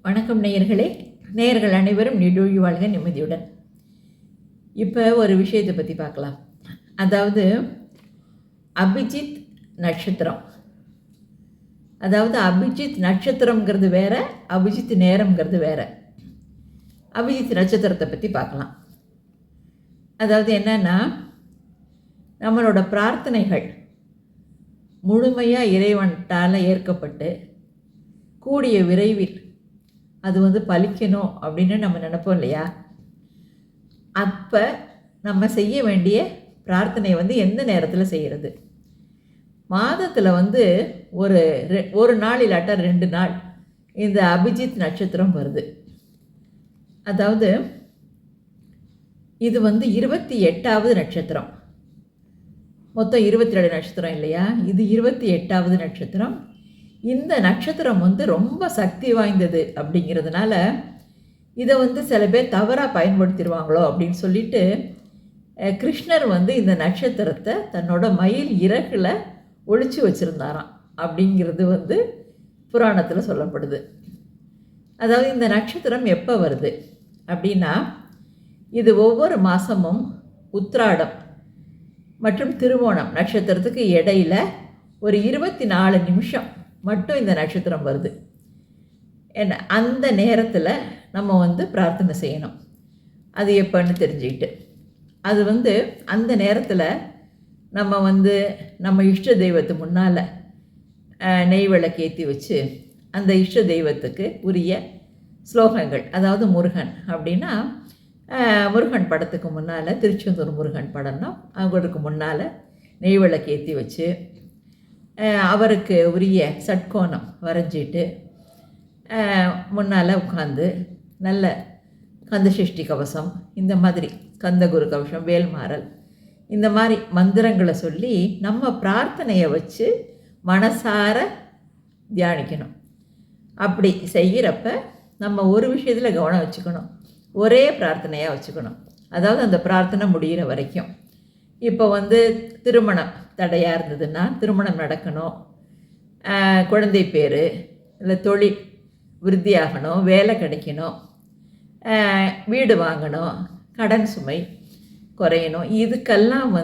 வணக்கம் நேயர்களே. நேயர்கள் அனைவரும் நீடூழி வாழ்க நிம்மதியுடன். இப்போ ஒரு விஷயத்தை பற்றி பார்க்கலாம். அதாவது அபிஜித் நட்சத்திரம். அதாவது அபிஜித் நட்சத்திரங்கிறது வேற, அபிஜித் நேரம்ங்கிறது வேற. அபிஜித் நட்சத்திரத்தை பற்றி பார்க்கலாம். அதாவது என்னன்னா, நம்மளோட பிரார்த்தனைகள் முழுமையாக இறைவன்ட்டால் ஏற்கப்பட்டு கூடிய விரைவில் அது பலிக்கணும் அப்படின்னு நம்ம நினைப்போம் இல்லையா? அப்போ நம்ம செய்ய வேண்டிய பிரார்த்தனை எந்த நேரத்தில் செய்கிறது? மாதத்தில் ஒரு நாள் இல்லாட்டா 2 நாள் இந்த அபிஜித் நட்சத்திரம் வருது. அதாவது இது 28வது நட்சத்திரம். மொத்தம் 27 நட்சத்திரம் இல்லையா? இது 28வது நட்சத்திரம். இந்த நட்சத்திரம் ரொம்ப சக்தி வாய்ந்தது அப்படிங்கிறதுனால இதை சில பேர் தவறாக பயன்படுத்திடுவாங்களோ அப்படின்னு சொல்லிட்டு கிருஷ்ணர் இந்த நட்சத்திரத்தை தன்னோட மயில் இறகில் ஒளிச்சு வச்சுருந்தாராம் அப்படிங்கிறது புராணத்தில் சொல்லப்படுது. அதாவது இந்த நட்சத்திரம் எப்போ வருது அப்படின்னா, இது ஒவ்வொரு மாதமும் உத்திராடம் மற்றும் திருவோணம் நட்சத்திரத்துக்கு இடையில் ஒரு 24 நிமிஷம் மட்டும் இந்த நட்சத்திரம் வருது. என்ன அந்த நேரத்தில் நம்ம பிரார்த்தனை செய்யணும். அது எப்போன்னு தெரிஞ்சுக்கிட்டு அது அந்த நேரத்தில் நம்ம நம்ம இஷ்ட தெய்வத்து முன்னால் நெய் விளக்கேற்றி வச்சு அந்த இஷ்ட தெய்வத்துக்கு உரிய ஸ்லோகங்கள், அதாவது முருகன் அப்படின்னா முருகன் படத்துக்கு முன்னால், திருச்செந்தூர் முருகன் படம்னா அவங்களுக்கு முன்னால் நெய் விளக்கேற்றி வச்சு அவருக்கு உரிய சட்கோணம் வரைஞ்சிட்டு முன்னால் உட்காந்து நல்ல கந்தசஷ்டி கவசம், இந்த மாதிரி கந்தகுரு கவசம், வேல்மாறல், இந்த மாதிரி மந்திரங்களை சொல்லி நம்ம பிரார்த்தனையை வச்சு மனசார தியானிக்கணும். அப்படி செய்கிறப்ப நம்ம ஒரு விஷயத்தில் கவனம் வச்சுக்கணும். ஒரே பிரார்த்தனையாக வச்சுக்கணும். அதாவது அந்த பிரார்த்தனை முடிகிற வரைக்கும். இப்போ திருமணம் தடையாக இருந்ததுன்னா திருமணம் நடக்கணும், குழந்தை பேர் இல்லை தொழில் விருத்தியாகணும், வேலை கிடைக்கணும், வீடு வாங்கணும், கடன் சுமை குறையணும், இதுக்கெல்லாம்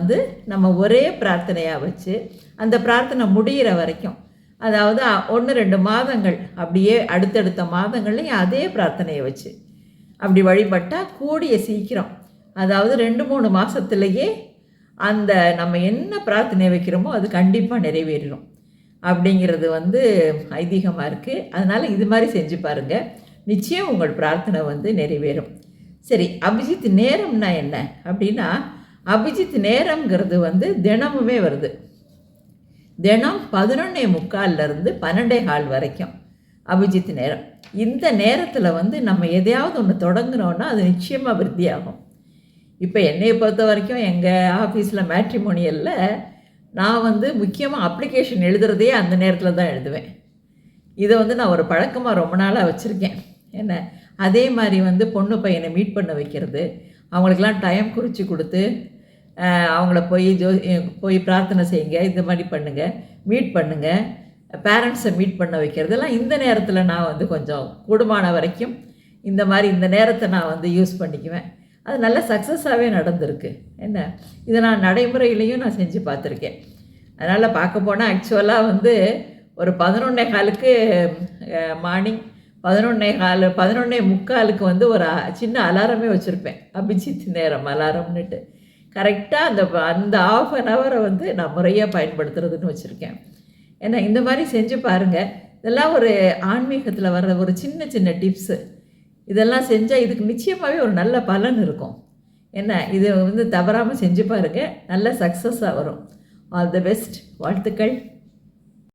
நம்ம ஒரே பிரார்த்தனையாக வச்சு அந்த பிரார்த்தனை முடிகிற வரைக்கும், அதாவது 1-2 மாதங்கள் அப்படியே அடுத்தடுத்த மாதங்கள்லையும் அதே பிரார்த்தனையை வச்சு அப்படி வழிபட்டால் கூடிய சீக்கிரம், அதாவது 2-3 மாதத்துலேயே அந்த நம்ம என்ன பிரார்த்தனை வைக்கிறோமோ அது கண்டிப்பாக நிறைவேறிடும் அப்படிங்கிறது ஐதீகமாக இருக்குது. அதனால் இது மாதிரி செஞ்சு பாருங்கள், நிச்சயம் உங்கள் பிரார்த்தனை நிறைவேறும். சரி, அபிஜித் நேரம்னா என்ன அப்படின்னா, அபிஜித் நேரம்ங்கிறது தினமுமே வருது. தினம் 11:45 12:15 வரைக்கும் அபிஜித் நேரம். இந்த நேரத்தில் நம்ம எதையாவது ஒன்று தொடங்குனோன்னா அது நிச்சயமாக விருத்தியாகும். இப்போ என்னையை பொறுத்த வரைக்கும் எங்கள் ஆஃபீஸில் மேட்ரிமோனியலில் நான் முக்கியமாக அப்ளிகேஷன் எழுதுகிறதையே அந்த நேரத்தில் தான் எழுதுவேன். இதை நான் ஒரு பழக்கமாக ரொம்ப நாளாக வச்சுருக்கேன். என்ன அதே மாதிரி பொண்ணு பையனை மீட் பண்ண வைக்கிறது, அவங்களுக்கெல்லாம் டைம் குறித்து கொடுத்து அவங்கள போய் பிரார்த்தனை செய்யுங்க, இந்த மாதிரி பண்ணுங்கள், மீட் பண்ணுங்கள், பேரண்ட்ஸை மீட் பண்ண வைக்கிறதெல்லாம் இந்த நேரத்தில் நான் கொஞ்சம் கூடுமான வரைக்கும் இந்த நேரத்தை நான் யூஸ் பண்ணிக்குவேன். அது நல்ல சக்ஸஸாகவே நடந்திருக்கு. என்ன இதை நான் நடைமுறையிலையும் நான் செஞ்சு பார்த்துருக்கேன். அதனால் பார்க்க போனால் ஆக்சுவலாக ஒரு 11:15க்கு மார்னிங் 11:45க்கு ஒரு சின்ன அலாரமே வச்சுருப்பேன், அபிஜித் நேரம் அலாரம்னுட்டு. கரெக்டாக அந்த ½ அன் ஹவரை நான் முறையாக பயன்படுத்துறதுன்னு வச்சுருக்கேன். ஏன்னா இந்த மாதிரி செஞ்சு பாருங்கள். இதெல்லாம் ஒரு ஆன்மீகத்தில் வர்ற ஒரு சின்ன சின்ன டிப்ஸு. இதெல்லாம் செஞ்சால் இதுக்கு நிச்சயமாகவே ஒரு நல்ல பலன் இருக்கும். என்ன இது தவறாமல் செஞ்சு பாருங்கள், நல்ல சக்ஸஸாக வரும். All the best. வாழ்த்துக்கள்.